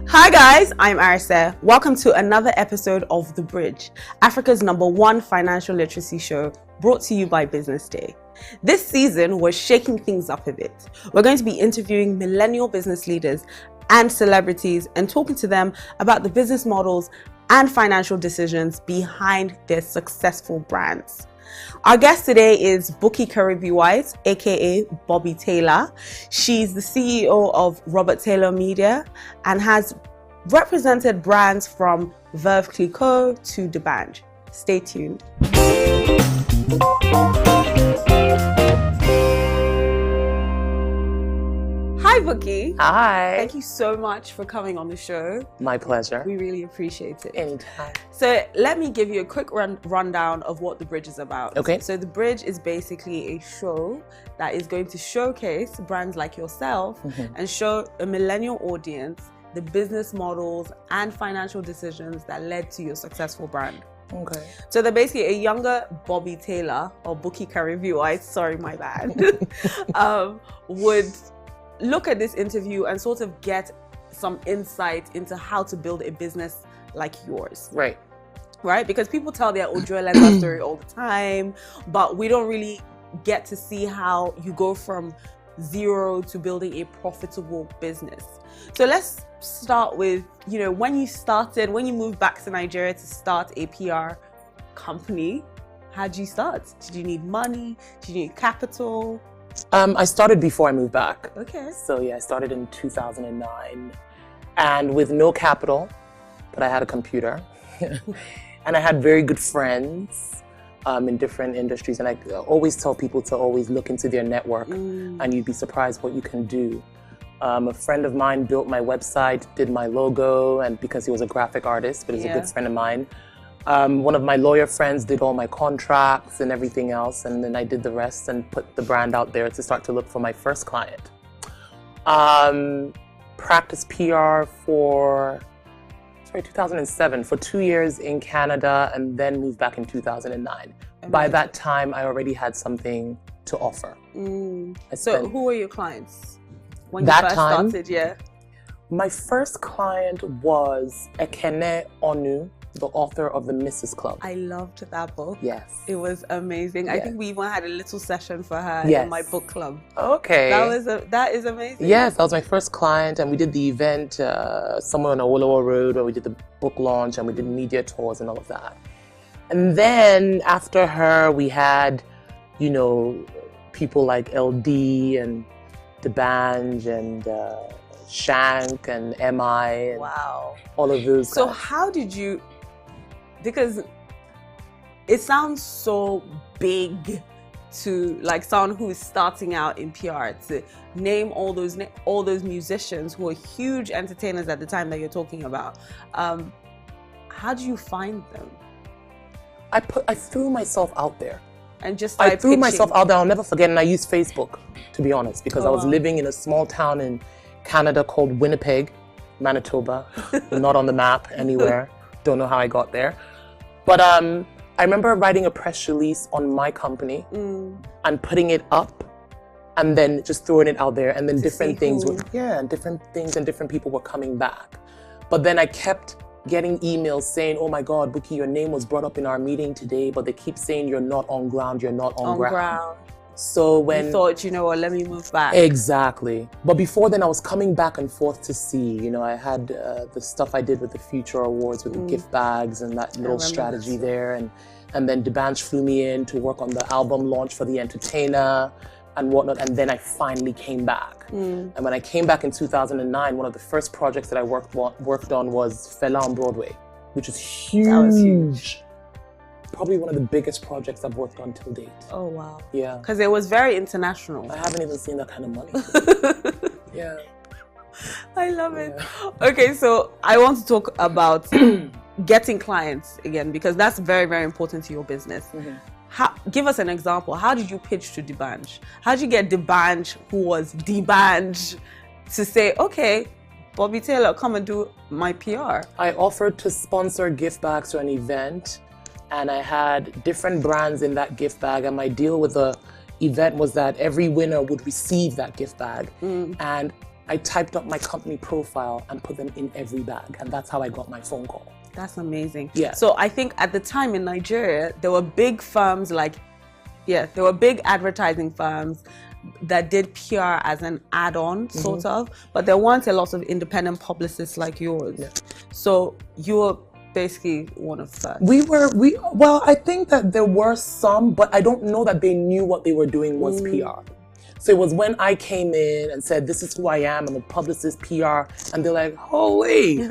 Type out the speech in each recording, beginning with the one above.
Hi guys, I'm Arese. Welcome to another episode of The Bridge, Africa's #1 financial literacy show, brought to you by Business Day. This season, we're shaking things up a bit. We're going to be interviewing millennial business leaders and celebrities and talking to them about the business models and financial decisions behind their successful brands. Our guest today is Karibi-Whyte, aka Bobby Taylor. She's the CEO of Robert Taylor Media and has represented brands from Veuve Clicquot to D'banj. Stay tuned. Hi, Bookie. Hi. Thank you so much for coming on the show. My pleasure. We really appreciate it. Anytime. So let me give you a quick rundown of what The Bridge is about. Okay. So The Bridge is basically a show that is going to showcase brands like yourself and show a millennial audience the business models and financial decisions that led to your successful brand. Okay. So they're basically a younger Bobby Taylor, or Karibi-Whyte, sorry, my bad, would look at this interview and sort of get some insight into how to build a business like yours. Right. Right? Because people tell their Ojuelegba story all the time, but we don't really get to see how you go from zero to building a profitable business. So let's start with, when you moved back to Nigeria to start a PR company, how'd you start? Did you need money? Did you need capital? I started before I moved back. Okay. So yeah, I started in 2009 and with no capital, but I had a computer and I had very good friends in different industries. And I always tell people to always look into their network and you'd be surprised what you can do. A friend of mine built my website, did my logo, and because he was a graphic artist, but he's a good friend of mine. One of my lawyer friends did all my contracts and everything else, and then I did the rest and put the brand out there to start to look for my first client. Practiced PR for 2007, for 2 years in Canada, and then moved back in 2009. By that time, I already had something to offer. So who were your clients when you first started? My first client was Ekene Onu, the author of the Mrs. Club. I loved that book. Yes. It was amazing. Yes. I think we even had a little session for her in my book club. Okay. That is amazing. Yes, that was my first client, and we did the event somewhere on Awolowo Road where we did the book launch and we did media tours and all of that. And then after her, we had, people like LD and D'banj and Shank and MI and all of those So guys. how did you, because it sounds so big to like someone who is starting out in PR to name all those musicians who are huge entertainers at the time that you're talking about. How do you find them? I threw myself out there. And just I threw myself out there. I'll never forget, and I used Facebook, to be honest, because I was living in a small town in Canada called Winnipeg, Manitoba. Not on the map anywhere. Don't know how I got there. But I remember writing a press release on my company and putting it up and then just throwing it out there. And then different things and different people were coming back. But then I kept getting emails saying, oh my God, Bookie, your name was brought up in our meeting today, but they keep saying you're not on ground, you're not on ground. So when you thought, let me move back. Exactly. But before then, I was coming back and forth to see, I had the stuff I did with the Future Awards with the gift bags and that little strategy there. And then D'banj flew me in to work on the album launch for The Entertainer and whatnot. And then I finally came back. And when I came back in 2009, one of the first projects that I worked on was Fela on Broadway, which is huge. That was huge. Probably one of the biggest projects I've worked on till date. Oh, wow. Yeah. Because it was very international. I haven't even seen that kind of money. Yeah. I love it. Okay, so I want to talk about getting clients again, because that's very, very important to your business. Give us an example. How did you pitch to D'banj? How did you get D'banj, who was D'banj, to say, okay, Bobby Taylor, come and do my PR? I offered to sponsor gift bags to an event, and I had different brands in that gift bag, and my deal with the event was that every winner would receive that gift bag. And I typed up my company profile and put them in every bag. And that's how I got my phone call. That's amazing. Yeah. So I think at the time in Nigeria, there were big firms there were big advertising firms that did PR as an add-on, sort of, but there weren't a lot of independent publicists like yours. Yeah. So you were basically one of that. Well, I think that there were some, but I don't know that they knew what they were doing was PR. So it was when I came in and said, this is who I am, I'm a publicist, PR, and they're like, holy,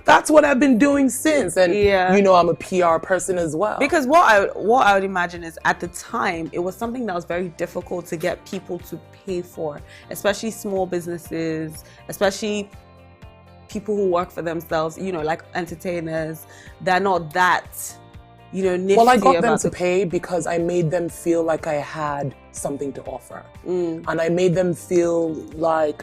that's what I've been doing since. And you know, I'm a PR person as well. Because what I would imagine is at the time, it was something that was very difficult to get people to pay for, especially small businesses, especially people who work for themselves, you know, like entertainers. They're not that, you know, nifty. Well, I got them to pay because I made them feel like I had something to offer. And I made them feel like,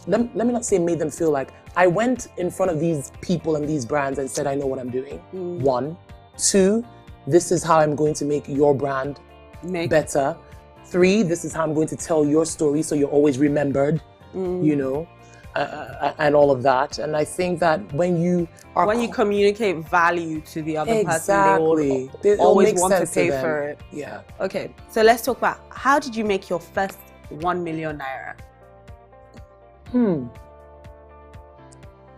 let me not say made them feel like, I went in front of these people and these brands and said, I know what I'm doing. 1. 2, this is how I'm going to make your brand better. 3, this is how I'm going to tell your story so you're always remembered, you know. And all of that. And I think that when you communicate value to the other person, they always want to pay for it. Yeah. Okay, so let's talk about, how did you make your first 1 million naira?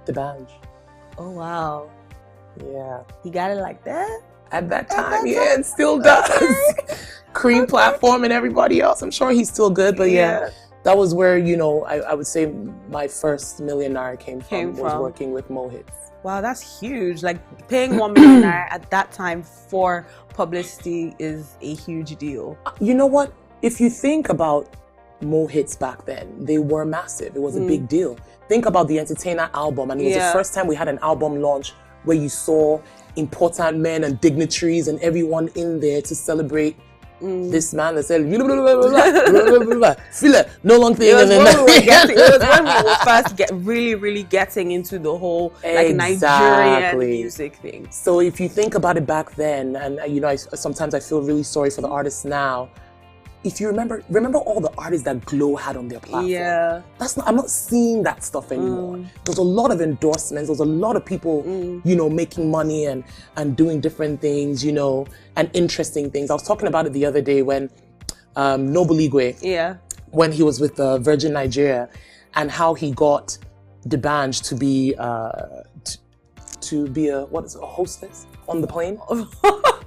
The badge. Oh wow. Yeah. You got it like that? At that time, yeah, it still does. Cream platform and everybody else. I'm sure he's still good, but yeah. That was where, you know, I would say my first million naira came from. Was working with Mohits. Wow, that's huge. Like paying 1 million naira at that time for publicity is a huge deal. You know what? If you think about Mohits back then, they were massive. It was a big deal. Think about the Entertainer album, and it was the first time we had an album launch where you saw important men and dignitaries and everyone in there to celebrate this man that said, feel it, no long thing. It was when we were first really getting into the whole like Nigerian music thing. So if you think about it back then, and you know, sometimes I feel really sorry for the artists now. If you remember all the artists that Glow had on their platform. Yeah. I'm not seeing that stuff anymore. There's a lot of endorsements. There's a lot of people, you know, making money and doing different things, you know, and interesting things. I was talking about it the other day when Noble Igwe, when he was with Virgin Nigeria, and how he got D'banj to be a hostess on the plane.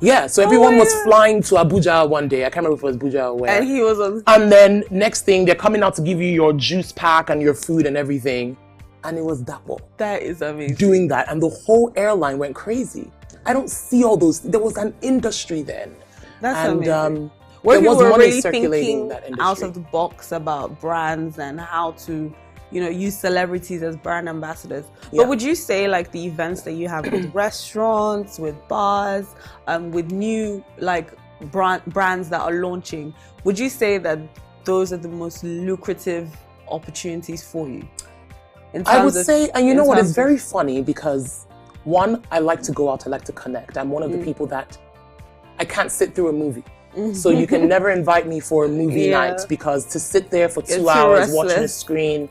Yeah, so everyone was flying to Abuja one day. I can't remember if it was Abuja or where. And he was on. And then next thing, they're coming out to give you your juice pack and your food and everything. And it was Dapo. That is amazing. Doing that. And the whole airline went crazy. I don't see all those. There was an industry then. That's amazing. There was money really circulating in that industry. Out of the box about brands and how to, you know, use celebrities as brand ambassadors. But would you say like the events that you have with restaurants, with bars, with new like brands that are launching, would you say that those are the most lucrative opportunities for you? I would say, and you know what, it's very funny because one, I like to go out, I like to connect. I'm one of the people that I can't sit through a movie. So you can never invite me for a movie night because to sit there for 2 hours watching a screen,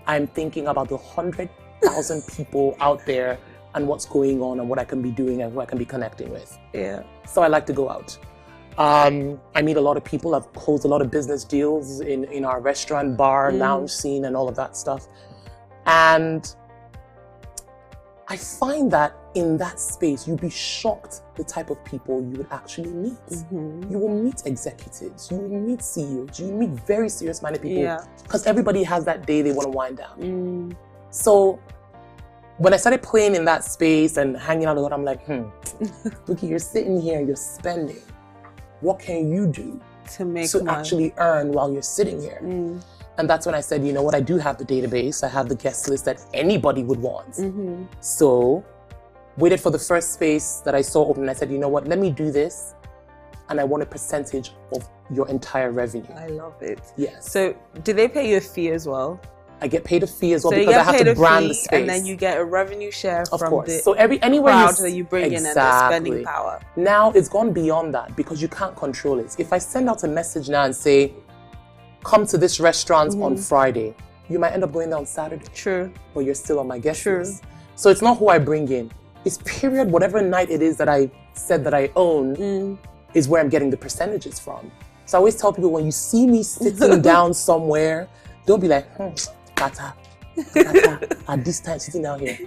I'm thinking about the 100,000 people out there and what's going on and what I can be doing and who I can be connecting with. Yeah. So I like to go out. I meet a lot of people. I've closed a lot of business deals in our restaurant, bar, lounge scene and all of that stuff. And I find that in that space, you'll be shocked the type of people you would actually meet. You will meet executives, you will meet CEOs, you will meet very serious-minded people because everybody has that day they want to wind down. So when I started playing in that space and hanging out a lot, I'm like, Bookie, you're sitting here, you're spending. What can you do to actually earn while you're sitting here? And that's when I said, you know what, I do have the database. I have the guest list that anybody would want. So waited for the first space that I saw open and I said, you know what, let me do this. And I want a percentage of your entire revenue. I love it. Yes. So do they pay you a fee as well? I get paid a fee as well So you because I get have paid to a brand fee, the space. and then you get a revenue share Of from course. the So anywhere crowd that you bring in and the spending power. Now it's gone beyond that because you can't control it. If I send out a message now and say, come to this restaurant on Friday, you might end up going there on Saturday. True. But you're still on my guest list. So it's not who I bring in. It's period, whatever night it is that I said that I own is where I'm getting the percentages from. So I always tell people, when you see me sitting down somewhere, don't be like, Kata, at this time sitting down here.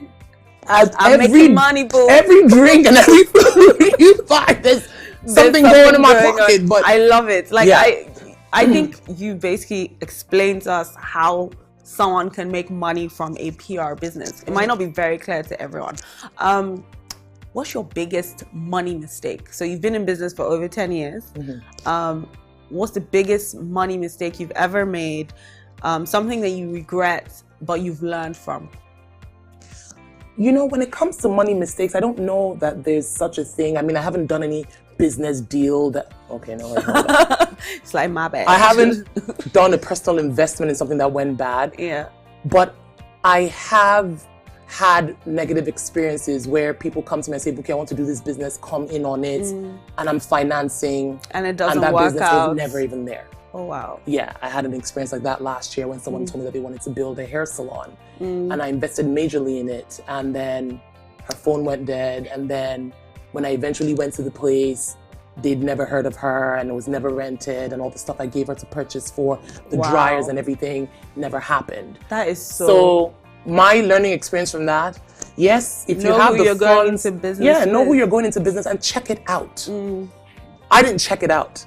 I'm making money, boo. Every drink and every food you buy, there's something going in my pocket. But I love it. Like I think you basically explained to us how someone can make money from a PR business. It might not be very clear to everyone. What's your biggest money mistake? So you've been in business for over 10 years. What's the biggest money mistake you've ever made? Something that you regret, but you've learned from? You know, when it comes to money mistakes, I don't know that there's such a thing. I mean, I haven't done any business deal that, okay, no. It's like, my bad. I haven't done a personal investment in something that went bad. Yeah. But I have had negative experiences where people come to me and say, okay, I want to do this business, come in on it, and I'm financing. And it doesn't and that work business out. was never even there. Oh, wow. Yeah, I had an experience like that last year when someone told me that they wanted to build a hair salon. And I invested majorly in it. And then her phone went dead. And then when I eventually went to the place, they'd never heard of her and it was never rented. And all the stuff I gave her to purchase for the dryers and everything never happened. That is So my learning experience from that, yes, if you have the funds, going into business know who you're going into business and check it out. I didn't check it out.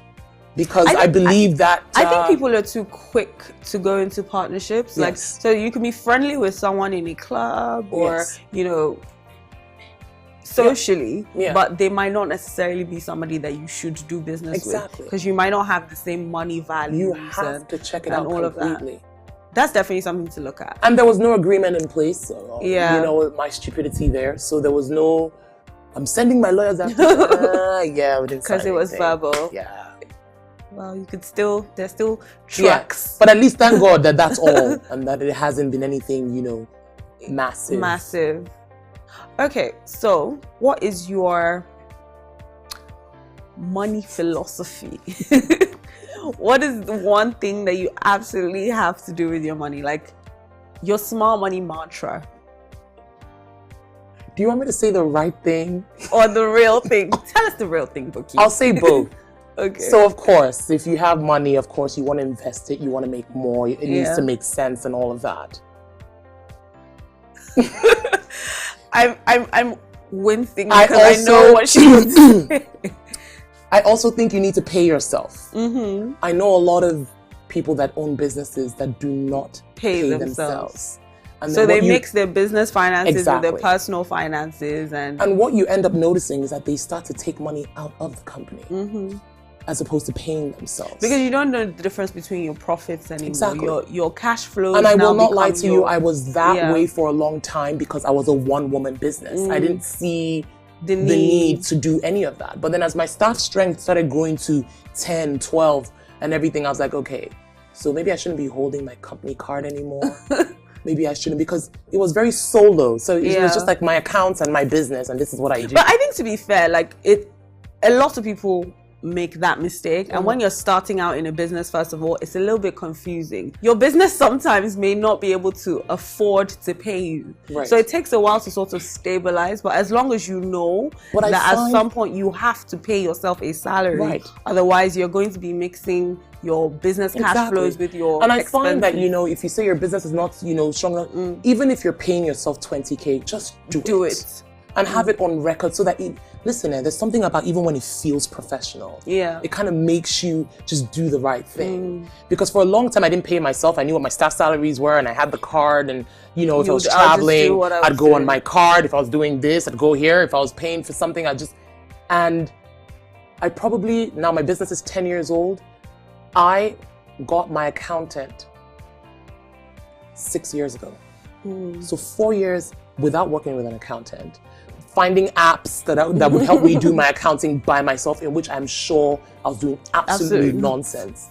Because I believe that... I think people are too quick to go into partnerships. Like, so you can be friendly with someone in a club or, you know, socially, but they might not necessarily be somebody that you should do business with. Because you might not have the same money value. You have to check it out completely. That's definitely something to look at. And there was no agreement in place. You know, my stupidity there. So there was no... I'm sending my lawyers after. Because it was verbal. Yeah. Well, you could still, there's still trucks. But at least thank God that that's all and that it hasn't been anything, you know, massive. Okay, so what is your money philosophy? What is the one thing that you absolutely have to do with your money? Like your smart money mantra. Do you want me to say the right thing? Or the real thing? Tell us the real thing, Bookie. I'll say both. Okay. So of course, if you have money, of course you want to invest it, you want to make more, it needs to make sense and all of that. I'm wincing because I know what she would say. I also think you need to pay yourself. I know a lot of people that own businesses that do not pay themselves. And so they mix their business finances with their personal finances. And what you end up noticing is that they start to take money out of the company. As opposed to paying themselves. Because you don't know the difference between your profits anymore. Your cash flows. And I will not lie to you, I was that way for a long time because I was a one-woman business. I didn't see the need to do any of that. But then as my staff strength started growing to 10, 12 and everything, I was like, okay, so maybe I shouldn't be holding my company card anymore. Maybe I shouldn't, because it was very solo. So it was just like my accounts and my business and this is what I do. But I think, to be fair, like a lot of people make that mistake, and when you're starting out in a business, first of all, it's a little bit confusing. Your business sometimes may not be able to afford to pay you, so it takes a while to sort of stabilize. But as long as you know that at some point you have to pay yourself a salary, otherwise you're going to be mixing your business cash flows with your and I expenses. find that, you know, if you say your business is not, you know, strong, even if you're paying yourself 20K, just do it. And have it on record so that listen, there's something about even when it feels professional. It kind of makes you just do the right thing. Because for a long time I didn't pay myself. I knew what my staff salaries were and I had the card, and you know, if I was traveling, I'd go on my card. If I was doing this, I'd go here. If I was paying for something, and I probably, now my business is 10 years old. I got my accountant 6 years ago. So 4 years without working with an accountant. Finding apps that would help me do my accounting by myself, in which I'm sure I was doing absolutely nonsense.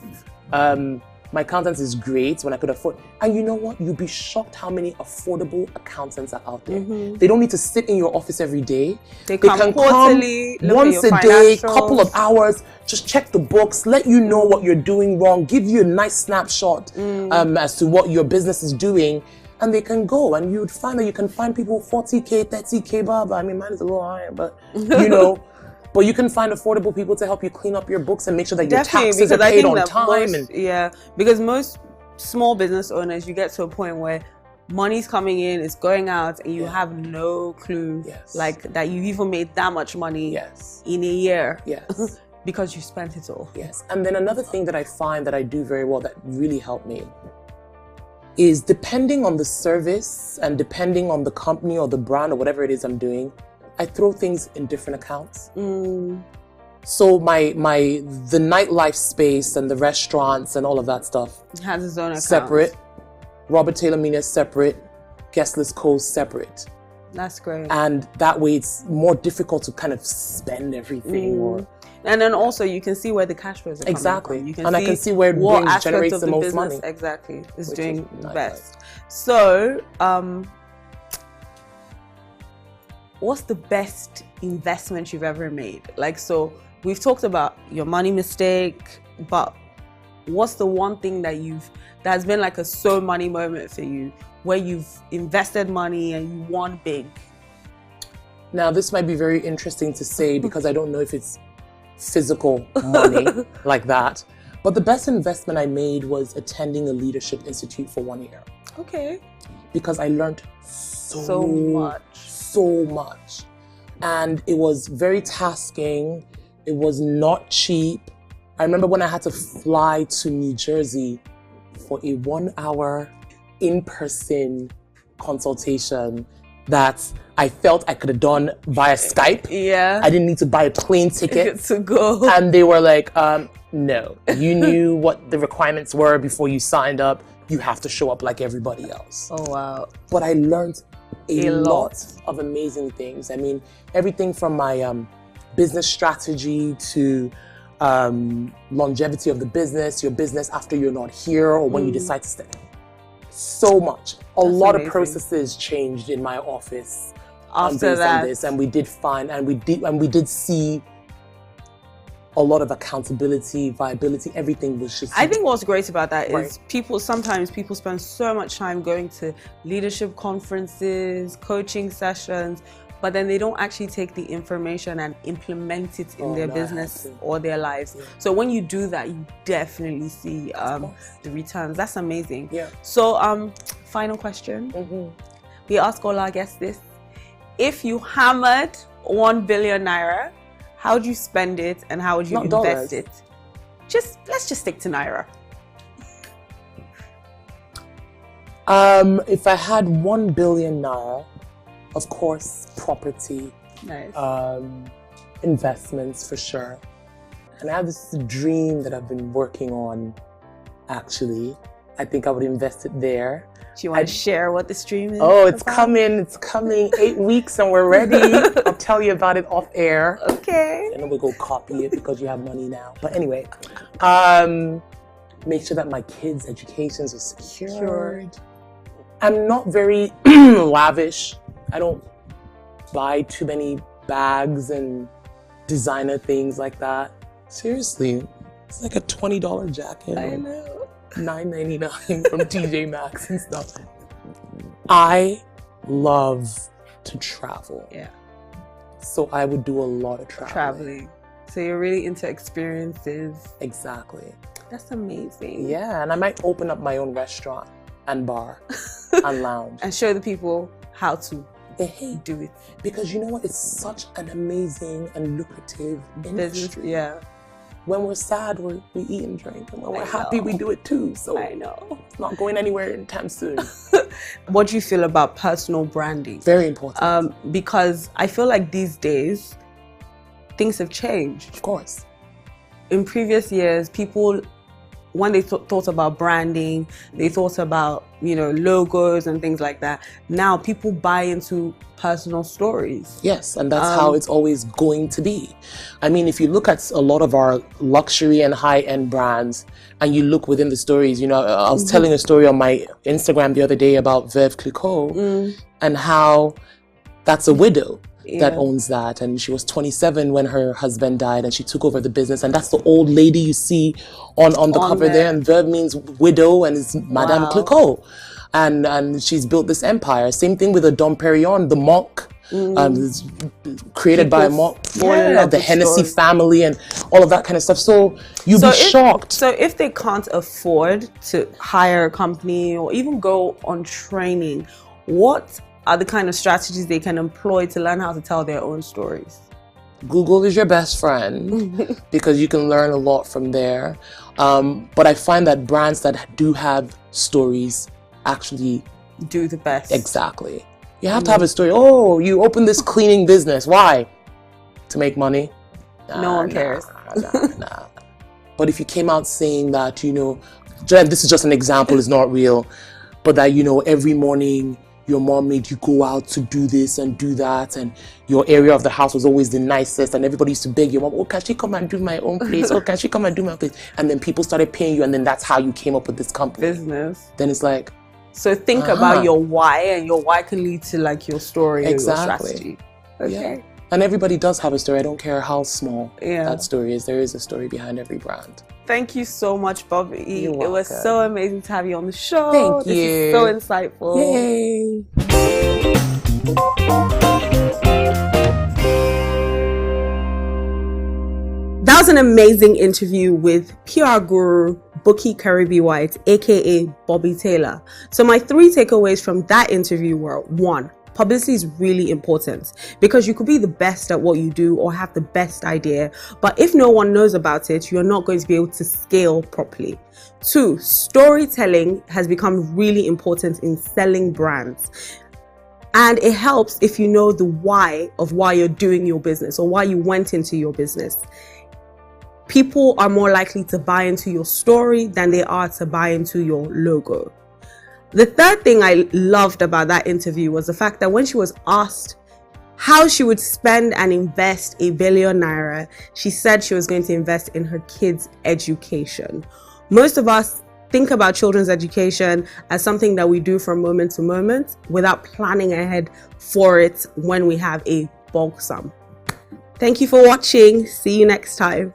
My accountants is great when I could afford. And you know what? You'd be shocked how many affordable accountants are out there. They don't need to sit in your office every day. They can quarterly, look once at your a day, financials. couple of hours, just check the books, let you know what you're doing wrong, give you a nice snapshot as to what your business is doing. And they can go, and you'd find that you can find people 40K, 30K, blah, blah. I mean, mine is a little higher, but you know. But you can find affordable people to help you clean up your books and make sure that your taxes are paid on time. Because most small business owners, you get to a point where money's coming in, it's going out, and you have no clue like that you've even made that much money in a year. Because you spent it all. And then another thing that I find that I do very well that really helped me is depending on the service and depending on the company or the brand or whatever it is I'm doing, I throw things in different accounts. So the nightlife space and the restaurants and all of that stuff has its own account. Separate. Robert Taylor Media separate. Guest List Co separate. That's great. And that way it's more difficult to kind of spend everything. And then also you can see where the cash flows are coming from. You can I can see where it generates the most money. Exactly. Is doing best. So what's the best investment you've ever made? Like, so we've talked about your money mistake, but what's the one thing that's been like a so money moment for you where you've invested money and you won big? Now, this might be very interesting to say because I don't know if it's physical money like that. But the best investment I made was attending a leadership institute for 1 year. Okay. Because I learned so much. And it was very tasking. It was not cheap. I remember when I had to fly to New Jersey for a 1 hour in-person consultation that I felt I could have done via Skype. I didn't need to buy a plane ticket to go. And they were like, no, you knew what the requirements were before you signed up. You have to show up like everybody else. Oh, wow. But I learned a lot of amazing things. I mean, everything from my business strategy to longevity of the business, your business after you're not here or when you decide to stay. So much. A lot of processes changed in my office after that. This, and we did find, and we did see a lot of accountability, viability. Everything was just. I think what's great about that is sometimes people spend so much time going to leadership conferences, coaching sessions, but then they don't actually take the information and implement it in their business or their lives. So when you do that, you definitely see the returns. That's amazing. So final question. We ask all our guests this. If you hammered 1 billion naira, how would you spend it and how would you invest it? Let's just stick to naira. If I had 1 billion naira, of course, property, investments for sure. And I have this dream that I've been working on, actually. I think I would invest it there. Do you want to share what this dream is? Oh, it's coming. 8 weeks and we're ready. I'll tell you about it off air. Okay. And then we'll go copy it because you have money now. But anyway, make sure that my kids' educations are secured. I'm not very lavish. I don't buy too many bags and designer things like that. Seriously, it's like a $20 jacket. I know. $9.99 from TJ Maxx and stuff. I love to travel. So I would do a lot of traveling. So you're really into experiences. Exactly. That's amazing. Yeah, and I might open up my own restaurant and bar and lounge. And show the people how to do it. Because you know what? It's such an amazing and lucrative industry. When we're sad, we eat and drink. And when we're happy, we do it too. So I know. It's not going anywhere anytime soon. What do you feel about personal branding? Very important. Because I feel like these days, things have changed. Of course. In previous years, people when they thought about branding, they thought about, you know, logos and things like that. Now people buy into personal stories. Yes, and that's how it's always going to be. I mean, if you look at a lot of our luxury and high-end brands, and you look within the stories, you know, I was telling a story on my Instagram the other day about Veuve Clicquot and how that's a widow that owns that, and she was 27 when her husband died, and she took over the business, and that's the old lady you see on the cover there, and Veuve means widow, and it's Madame Clicquot, and she's built this empire. Same thing with the Dom Perignon, the monk, created by a monk, the Hennessy family, and all of that kind of stuff. So you'd be shocked. So if they can't afford to hire a company or even go on training, what are the kind of strategies they can employ to learn how to tell their own stories? Google is your best friend because you can learn a lot from there. But I find that brands that do have stories actually do the best. Exactly. You have to have a story. Oh, you opened this cleaning business. Why? To make money? No one cares. Nah. But if you came out saying that, you know, this is just an example, it's not real, but that, you know, every morning your mom made you go out to do this and do that, and your area of the house was always the nicest, and everybody used to beg your mom, oh, can she come and do my own place? Oh, can she come and do my place? And then people started paying you, and then that's how you came up with this company. Business. Then it's like... So think about your why, and your why can lead to like your story or your strategy. Okay. Yeah. And everybody does have a story. I don't care how small that story is. There is a story behind every brand. Thank you so much, Bobby. You're welcome. It was so amazing to have you on the show. Thank you. This is so insightful. Yay. That was an amazing interview with PR guru Bookie Karibi-Whyte, aka Bobby Taylor. So my 3 takeaways from that interview were: 1, publicity is really important because you could be the best at what you do or have the best idea, but if no one knows about it, you're not going to be able to scale properly. 2, storytelling has become really important in selling brands. And it helps if you know the why of why you're doing your business or why you went into your business. People are more likely to buy into your story than they are to buy into your logo. The 3rd thing I loved about that interview was the fact that when she was asked how she would spend and invest £1 billion, she said she was going to invest in her kids' education. Most of us think about children's education as something that we do from moment to moment without planning ahead for it when we have a bulk sum. Thank you for watching. See you next time.